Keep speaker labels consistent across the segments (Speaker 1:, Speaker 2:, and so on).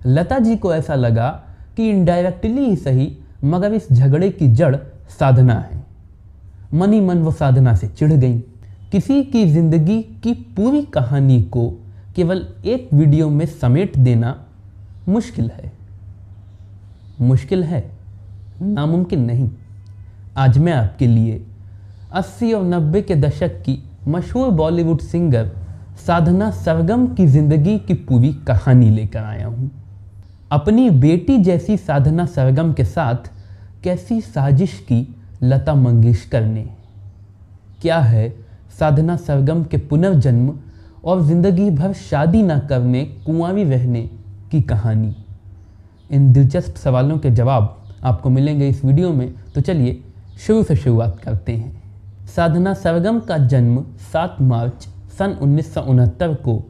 Speaker 1: लता जी को ऐसा लगा कि इनडायरेक्टली ही सही मगर इस झगड़े की जड़ साधना है। मन ही मन वो साधना से चिढ़ गई। किसी की जिंदगी की पूरी कहानी को केवल एक वीडियो में समेट देना मुश्किल है, नामुमकिन नहीं। आज मैं आपके लिए 80 और 90 के दशक की मशहूर बॉलीवुड सिंगर साधना सरगम की जिंदगी की पूरी कहानी लेकर आया हूँ। अपनी बेटी जैसी साधना सरगम के साथ कैसी साजिश की लता मंगेशकर ने। क्या है साधना सरगम के पुनर्जन्म और ज़िंदगी भर शादी न करने, कुंवारी रहने की कहानी। इन दिलचस्प सवालों के जवाब आपको मिलेंगे इस वीडियो में, तो चलिए शुरू से शुरुआत करते हैं। साधना सरगम का जन्म 7 मार्च सन 1969 को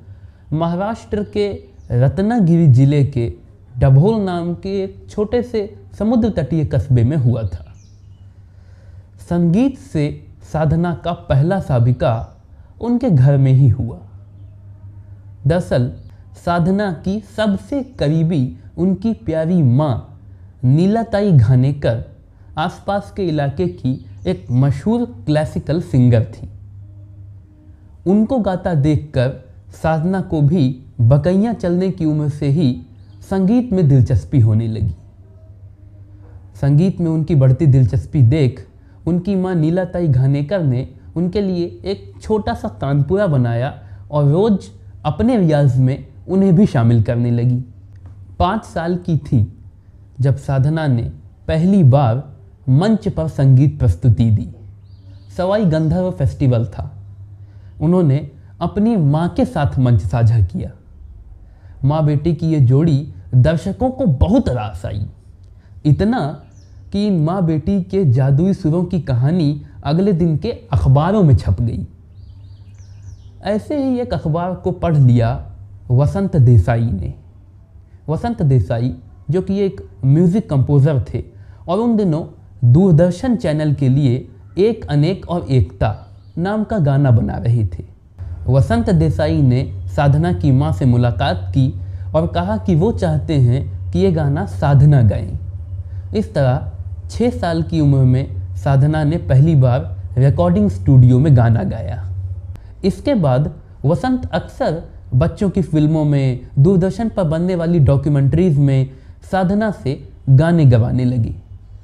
Speaker 1: महाराष्ट्र के रत्नागिरी जिले के डभोल नाम के एक छोटे से समुद्र तटीय कस्बे में हुआ था। संगीत से साधना का पहला साबिका उनके घर में ही हुआ। दरअसल साधना की सबसे करीबी उनकी प्यारी माँ नीलाताई घानेकर आसपास के इलाके की एक मशहूर क्लासिकल सिंगर थी। उनको गाता देखकर साधना को भी बकैयाँ चलने की उम्र से ही संगीत में दिलचस्पी होने लगी। संगीत में उनकी बढ़ती दिलचस्पी देख उनकी माँ नीलाताई घानेकर ने उनके लिए एक छोटा सा तानपुरा बनाया और रोज अपने रियाज में उन्हें भी शामिल करने लगी। 5 साल की थी जब साधना ने पहली बार मंच पर संगीत प्रस्तुति दी। सवाई गंधर्व फेस्टिवल था। उन्होंने अपनी माँ के साथ मंच साझा किया। माँ बेटी की ये जोड़ी दर्शकों को बहुत रास आई, इतना कि इन माँ बेटी के जादुई सुरों की कहानी अगले दिन के अखबारों में छप गई। ऐसे ही एक अखबार को पढ़ लिया वसंत देसाई ने। वसंत देसाई जो कि एक म्यूज़िक कंपोज़र थे और उन दिनों दूरदर्शन चैनल के लिए एक अनेक और एकता नाम का गाना बना रहे थे। वसंत देसाई ने साधना की माँ से मुलाकात की और कहा कि वो चाहते हैं कि ये गाना साधना गाएं। इस तरह 6 साल की उम्र में साधना ने पहली बार रिकॉर्डिंग स्टूडियो में गाना गाया। इसके बाद वसंत अक्सर बच्चों की फिल्मों में, दूरदर्शन पर बनने वाली डॉक्यूमेंट्रीज में साधना से गाने गवाने लगे।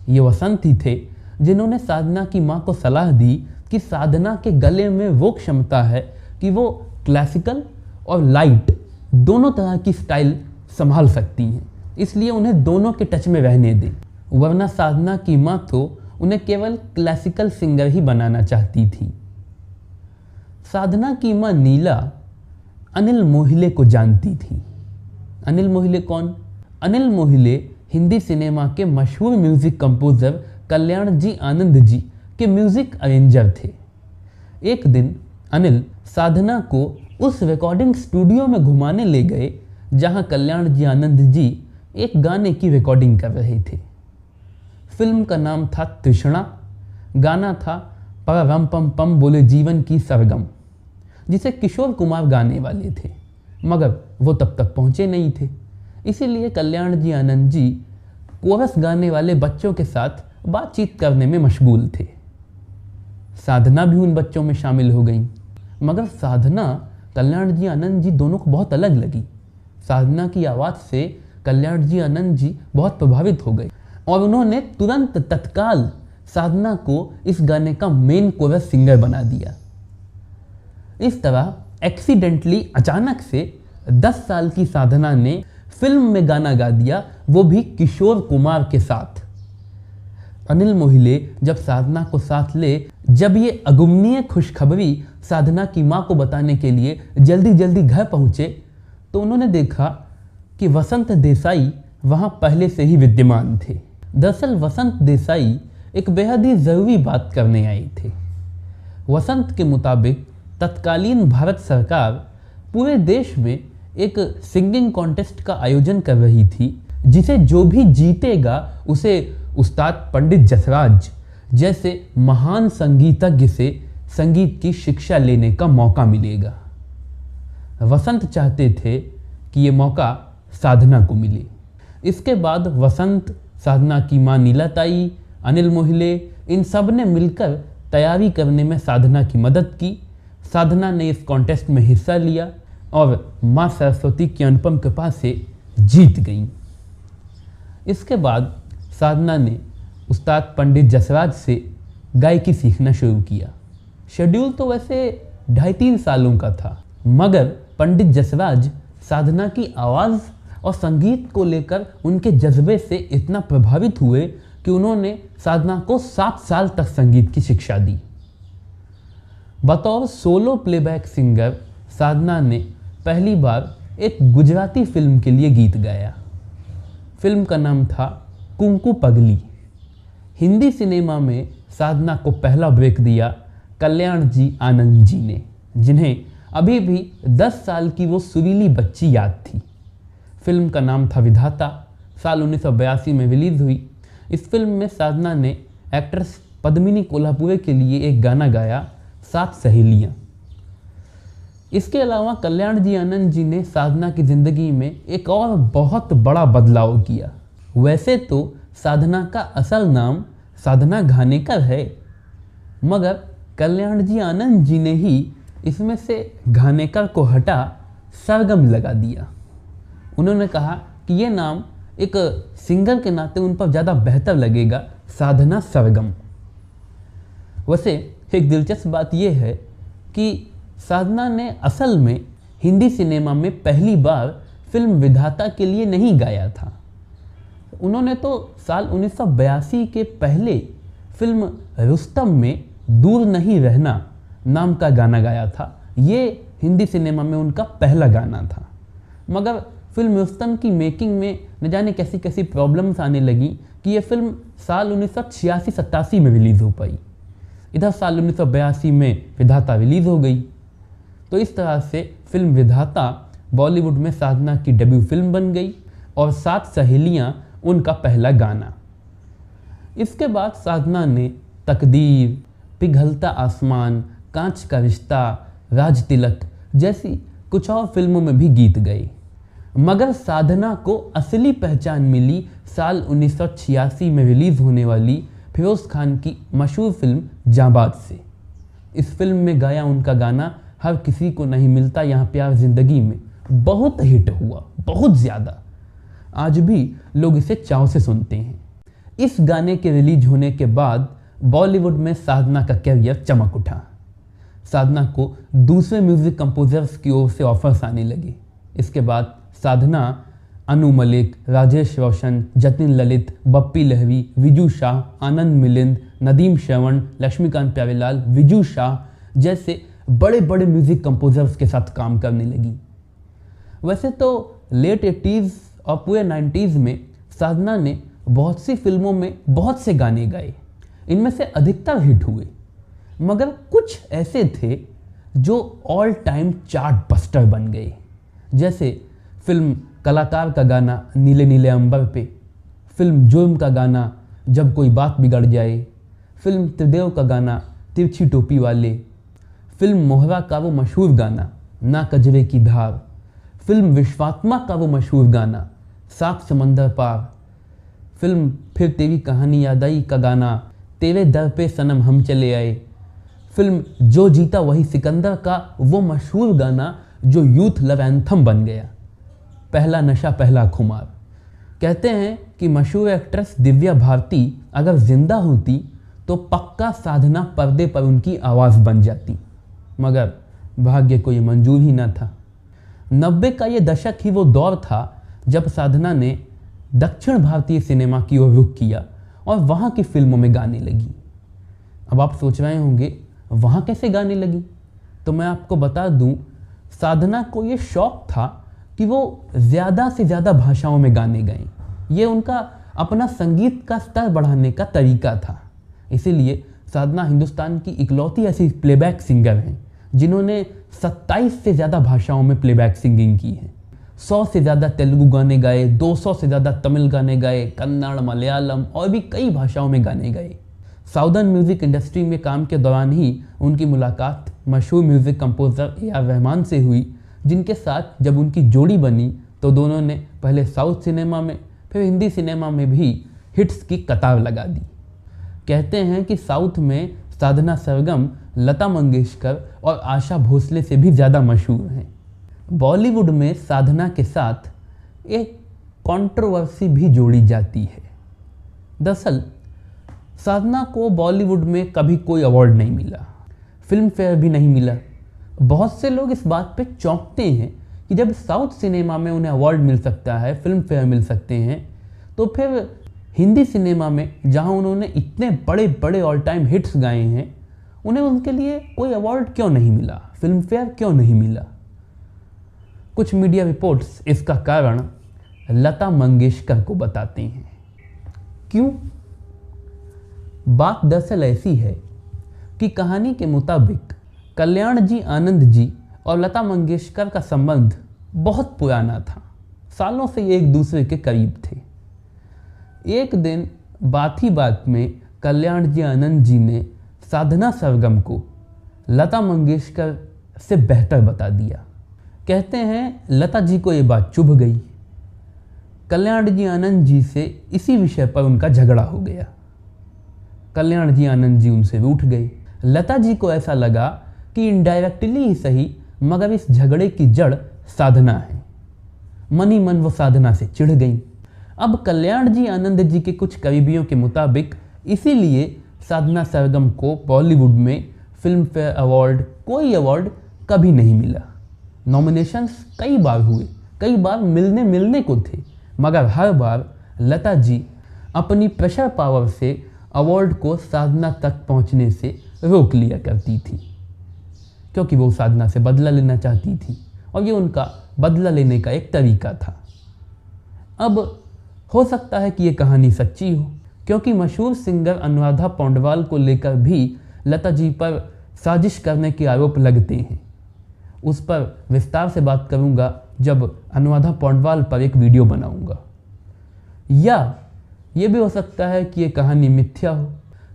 Speaker 1: ये वसंत ही थे जिन्होंने साधना की माँ को सलाह दी कि साधना के गले में वो क्षमता है कि वो क्लासिकल और लाइट दोनों तरह की स्टाइल संभाल सकती हैं, इसलिए उन्हें दोनों के टच में रहने दें। वरना साधना की माँ तो उन्हें केवल क्लासिकल सिंगर ही बनाना चाहती थी। साधना की माँ नीला अनिल मोहिले को जानती थी। अनिल मोहिले कौन? अनिल मोहिले हिंदी सिनेमा के मशहूर म्यूज़िक कंपोज़र कल्याण जी आनंद जी के म्यूज़िक अरेंजर थे। एक दिन अनिल साधना को उस रिकॉर्डिंग स्टूडियो में घुमाने ले गए जहां कल्याण जी आनंद जी एक गाने की रिकॉर्डिंग कर रहे थे। फिल्म का नाम था तृष्णा। गाना था परम पम पम बोले जीवन की सरगम, जिसे किशोर कुमार गाने वाले थे, मगर वो तब तक पहुंचे नहीं थे। इसीलिए कल्याण जी आनंद जी कोरस गाने वाले बच्चों के साथ बातचीत करने में मशगूल थे। साधना भी उन बच्चों में शामिल हो गई, मगर साधना कल्याण जी आनंद जी दोनों को बहुत अलग लगी। साधना की आवाज़ से कल्याण जी आनंद जी बहुत प्रभावित हो गए और उन्होंने तुरंत तत्काल साधना को इस गाने का मेन कोरस सिंगर बना दिया। इस तरह एक्सीडेंटली अचानक से 10 साल की साधना ने फिल्म में गाना गा दिया, वो भी किशोर कुमार के साथ। अनिल मोहिले जब साधना को साथ ले, जब ये अगुमनीय खुशखबरी साधना की माँ को बताने के लिए जल्दी जल्दी घर पहुँचे, तो उन्होंने देखा कि वसंत देसाई वहाँ पहले से ही विद्यमान थे। दरअसल वसंत देसाई एक बेहद ही ज़रूरी बात करने आए थे। वसंत के मुताबिक तत्कालीन भारत सरकार पूरे देश में एक सिंगिंग कॉन्टेस्ट का आयोजन कर रही थी, जिसे जो भी जीतेगा उसे उस्ताद पंडित जसराज जैसे महान संगीतज्ञ से संगीत की शिक्षा लेने का मौका मिलेगा। वसंत चाहते थे कि ये मौका साधना को मिले। इसके बाद वसंत, साधना की माँ नीलाताई, अनिल मोहिले, इन सब ने मिलकर तैयारी करने में साधना की मदद की। साधना ने इस कॉन्टेस्ट में हिस्सा लिया और माँ सरस्वती की अनुपम कृपा से जीत गई। इसके बाद साधना ने उस्ताद पंडित जसराज से गायकी सीखना शुरू किया। शेड्यूल तो वैसे 2.5-3 सालों का था, मगर पंडित जसराज साधना की आवाज़ और संगीत को लेकर उनके जज्बे से इतना प्रभावित हुए कि उन्होंने साधना को 7 साल तक संगीत की शिक्षा दी। बतौर सोलो प्लेबैक सिंगर साधना ने पहली बार एक गुजराती फिल्म के लिए गीत गाया। फिल्म का नाम था कुंकू पगली। हिंदी सिनेमा में साधना को पहला ब्रेक दिया कल्याण जी आनंद जी ने, जिन्हें अभी भी 10 साल की वो सुरीली बच्ची याद थी। फिल्म का नाम था विधाता, साल 1982 में रिलीज़ हुई। इस फिल्म में साधना ने एक्ट्रेस पद्मिनी कोल्हापुरे के लिए एक गाना गाया, 7 सहेलियाँ। इसके अलावा कल्याण जी आनंद जी ने साधना की ज़िंदगी में एक और बहुत बड़ा बदलाव किया। वैसे तो साधना का असल नाम साधना घानेकर है, मगर कल्याण जी आनंद जी ने ही इसमें से घानेकर को हटा सरगम लगा दिया। उन्होंने कहा कि ये नाम एक सिंगर के नाते उन पर ज़्यादा बेहतर लगेगा, साधना सरगम। वैसे एक दिलचस्प बात यह है कि साधना ने असल में हिंदी सिनेमा में पहली बार फिल्म विधाता के लिए नहीं गाया था। उन्होंने तो साल 1982 के पहले फिल्म रुस्तम में दूर नहीं रहना नाम का गाना गाया था। ये हिंदी सिनेमा में उनका पहला गाना था, मगर फिल्म रुस्तम की मेकिंग में न जाने कैसी कैसी प्रॉब्लम्स आने लगी कि ये फिल्म साल 1986-87 में रिलीज़ हो पाई। इधर साल 1982 में विधाता रिलीज़ हो गई। तो इस तरह से फिल्म विधाता बॉलीवुड में साधना की डेब्यू फिल्म बन गई और 7 सहेलियाँ उनका पहला गाना। इसके बाद साधना ने तकदीर, पिघलता आसमान, कांच का रिश्ता, राज तिलक जैसी कुछ और फिल्मों में भी गीत गाए। मगर साधना को असली पहचान मिली साल 1986 में रिलीज़ होने वाली फिरोज़ खान की मशहूर फिल्म जाबाज से। इस फिल्म में गाया उनका गाना हर किसी को नहीं मिलता यहाँ प्यार ज़िंदगी में बहुत हिट हुआ, बहुत ज़्यादा। आज भी लोग इसे चाव से सुनते हैं। इस गाने के रिलीज होने के बाद बॉलीवुड में साधना का कैरियर चमक उठा। साधना को दूसरे म्यूज़िक कंपोजर्स की ओर से ऑफर्स आने लगे। इसके बाद साधना अनु मलिक, राजेश रोशन, जतिन ललित, बप्पी लहरी, विजू शाह, आनंद मिलिंद, नदीम श्रवण, लक्ष्मीकांत प्यारेलाल, विजू शाह जैसे बड़े बड़े म्यूज़िक कंपोजर्स के साथ काम करने लगी। वैसे तो लेट 80s और पूरे 90s में साधना ने बहुत सी फिल्मों में बहुत से गाने गाए। इनमें से अधिकतर हिट हुए, मगर कुछ ऐसे थे जो ऑल टाइम चार्ट बस्टर बन गए। जैसे फिल्म कलाकार का गाना नीले नीले अंबर पे, फिल्म जुर्म का गाना जब कोई बात बिगड़ जाए, फिल्म त्रिदेव का गाना तिरछी टोपी वाले, फिल्म मोहरा का वो मशहूर गाना ना कजरे की धार, फिल्म विश्वात्मा का वो मशहूर गाना सात समंदर पार, फिल्म फिर तेरी कहानी याद आई का गाना तेरे दर पे सनम हम चले आए, फिल्म जो जीता वही सिकंदर का वो मशहूर गाना जो यूथ लव एंथम बन गया, पहला नशा पहला खुमार। कहते हैं कि मशहूर एक्ट्रेस दिव्या भारती अगर जिंदा होती तो पक्का साधना पर्दे पर उनकी आवाज़ बन जाती, मगर भाग्य को ये मंजूर ही न था। 90 का ये दशक ही वो दौर था जब साधना ने दक्षिण भारतीय सिनेमा की ओर रुख किया और वहाँ की फिल्मों में गाने लगी। अब आप सोच रहे होंगे वहाँ कैसे गाने लगी, तो मैं आपको बता दूं, साधना को ये शौक था कि वो ज़्यादा से ज़्यादा भाषाओं में गाने गाएं। ये उनका अपना संगीत का स्तर बढ़ाने का तरीका था। इसीलिए साधना हिंदुस्तान की इकलौती ऐसी प्लेबैक सिंगर हैं जिन्होंने 27 से ज़्यादा भाषाओं में प्लेबैक सिंगिंग की है। 100 से ज़्यादा तेलुगु गाने गाए, 200 से ज़्यादा तमिल गाने गाए, कन्नड़, मलयालम और भी कई भाषाओं में गाने गाए। साउदर्न म्यूज़िक इंडस्ट्री में काम के दौरान ही उनकी मुलाकात मशहूर music composer A R Rahman से हुई, जिनके साथ जब उनकी जोड़ी बनी तो दोनों ने पहले साउथ सिनेमा में फिर हिंदी सिनेमा में भी हिट्स की कतार लगा दी। कहते हैं कि साउथ में साधना सरगम लता मंगेशकर और आशा भोसले से भी ज़्यादा मशहूर हैं। बॉलीवुड में साधना के साथ एक कंट्रोवर्सी भी जोड़ी जाती है। दरअसल साधना को बॉलीवुड में कभी कोई अवार्ड नहीं मिला, फिल्म फेयर भी नहीं मिला। बहुत से लोग इस बात पे चौंकते हैं कि जब साउथ सिनेमा में उन्हें अवार्ड मिल सकता है, फिल्म फेयर मिल सकते हैं, तो फिर हिंदी सिनेमा में जहां उन्होंने इतने बड़े बड़े ऑल टाइम हिट्स गाए हैं, उन्हें उनके लिए कोई अवार्ड क्यों नहीं मिला, फिल्म फेयर क्यों नहीं मिला। कुछ मीडिया रिपोर्ट्स इसका कारण लता मंगेशकर को बताते हैं। क्यों? बात दरअसल ऐसी है कि कहानी के मुताबिक कल्याण जी आनंद जी और लता मंगेशकर का संबंध बहुत पुराना था। सालों से ये एक दूसरे के करीब थे। एक दिन बात ही बात में कल्याण जी आनंद जी ने साधना सरगम को लता मंगेशकर से बेहतर बता दिया। कहते हैं लता जी को ये बात चुभ गई। कल्याण जी आनंद जी से इसी विषय पर उनका झगड़ा हो गया। कल्याण जी आनंद जी उनसे रूठ गए। लता जी को ऐसा लगा कि इनडायरेक्टली ही सही मगर इस झगड़े की जड़ साधना है। मन ही मन वो साधना से चिढ़ गई। अब कल्याण जी आनंद जी के कुछ करीबियों के मुताबिक इसीलिए साधना सरगम को बॉलीवुड में फिल्म फेयर अवार्ड, कोई अवार्ड कभी नहीं मिला। नॉमिनेशंस कई बार हुए, कई बार मिलने को थे, मगर हर बार लता जी अपनी प्रेशर पावर से अवार्ड को साधना तक पहुंचने से रोक लिया करती थी, क्योंकि वो साधना से बदला लेना चाहती थी और ये उनका बदला लेने का एक तरीका था। अब हो सकता है कि ये कहानी सच्ची हो, क्योंकि मशहूर सिंगर अनुराधा पौंडवाल को लेकर भी लता जी पर साजिश करने के आरोप लगते हैं। उस पर विस्तार से बात करूंगा जब अनुराधा पौंडवाल पर एक वीडियो बनाऊंगा। या ये भी हो सकता है कि ये कहानी मिथ्या हो,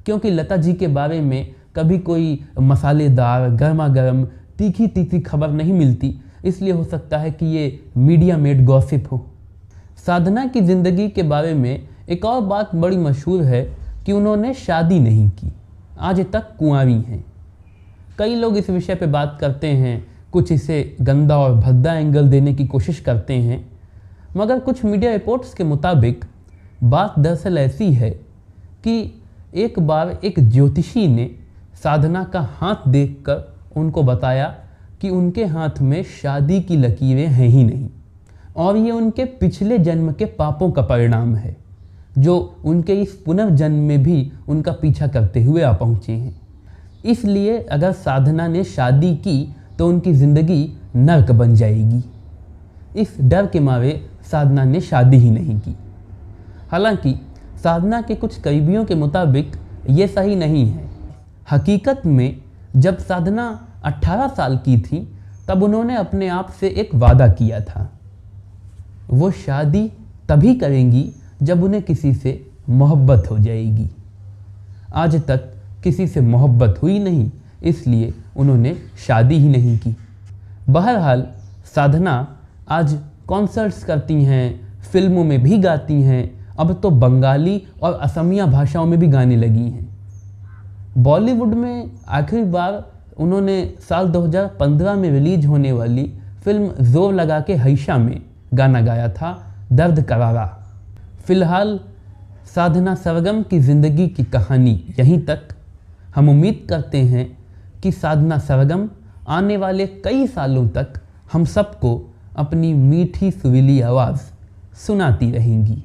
Speaker 1: क्योंकि लता जी के बारे में कभी कोई मसालेदार, गर्मा गर्म, तीखी तीखी खबर नहीं मिलती, इसलिए हो सकता है कि ये मीडिया मेड गॉसिप हो। साधना की ज़िंदगी के बारे में एक और बात बड़ी मशहूर है कि उन्होंने शादी नहीं की, आज तक कुंवारी हैं। कई लोग इस विषय पे बात करते हैं, कुछ इसे गंदा और भद्दा एंगल देने की कोशिश करते हैं, मगर कुछ मीडिया रिपोर्ट्स के मुताबिक बात दरअसल ऐसी है कि एक बार एक ज्योतिषी ने साधना का हाथ देखकर उनको बताया कि उनके हाथ में शादी की लकीरें हैं ही नहीं, और ये उनके पिछले जन्म के पापों का परिणाम है, जो उनके इस पुनर्जन्म में भी उनका पीछा करते हुए आ पहुँचे हैं। इसलिए अगर साधना ने शादी की तो उनकी ज़िंदगी नर्क बन जाएगी। इस डर के मारे साधना ने शादी ही नहीं की। हालांकि साधना के कुछ करीबियों के मुताबिक ये सही नहीं है। हकीकत में जब साधना 18 साल की थी तब उन्होंने अपने आप से एक वादा किया था। वो शादी तभी करेंगी जब उन्हें किसी से मोहब्बत हो जाएगी। आज तक किसी से मोहब्बत हुई नहीं, इसलिए उन्होंने शादी ही नहीं की। बहरहाल साधना आज कॉन्सर्ट्स करती हैं, फिल्मों में भी गाती हैं, अब तो बंगाली और असमिया भाषाओं में भी गाने लगी हैं। बॉलीवुड में आखिरी बार उन्होंने साल 2015 में रिलीज होने वाली फिल्म जोर लगा के हैशा में गाना गाया था, दर्द करारा। फिलहाल साधना सरगम की ज़िंदगी की कहानी यहीं तक। हम उम्मीद करते हैं कि साधना सरगम आने वाले कई सालों तक हम सबको अपनी मीठी सुरीली आवाज़ सुनाती रहेंगी।